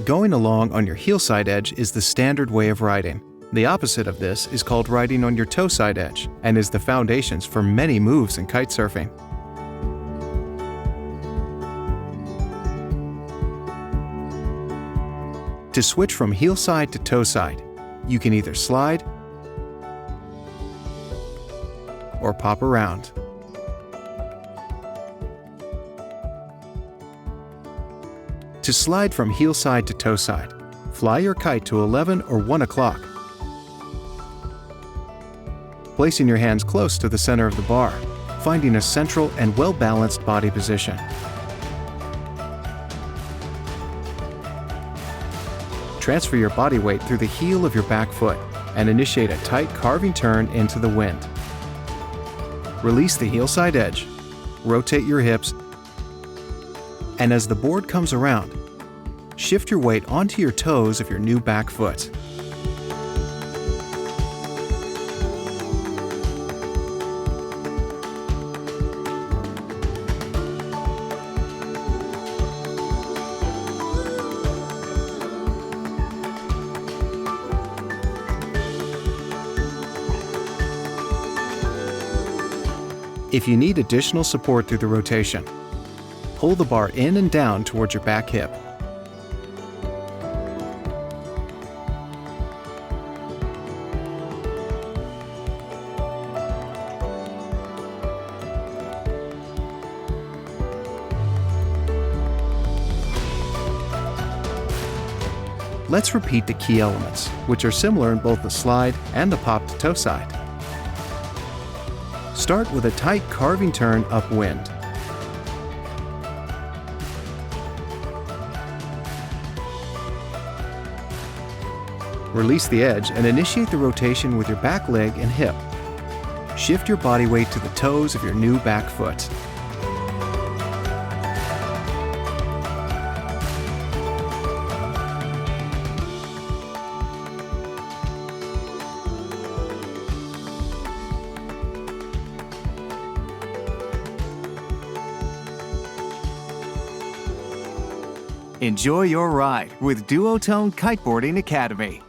Going along on your heel side edge is the standard way of riding. The opposite of this is called riding on your toe side edge and is the foundations for many moves in kite surfing. To switch from heel side to toe side, you can either slide or pop around. To slide from heel side to toe side, fly your kite to 11 or 1 o'clock, placing your hands close to the center of the bar, finding a central and well-balanced body position. Transfer your body weight through the heel of your back foot and initiate a tight carving turn into the wind. Release the heel side edge, rotate your hips, and as the board comes around, shift your weight onto your toes of your new back foot. If you need additional support through the rotation, pull the bar in and down towards your back hip. Let's repeat the key elements, which are similar in both the slide and the pop to toe side. Start with a tight carving turn upwind. Release the edge and initiate the rotation with your back leg and hip. Shift your body weight to the toes of your new back foot. Enjoy your ride with Duotone Kiteboarding Academy.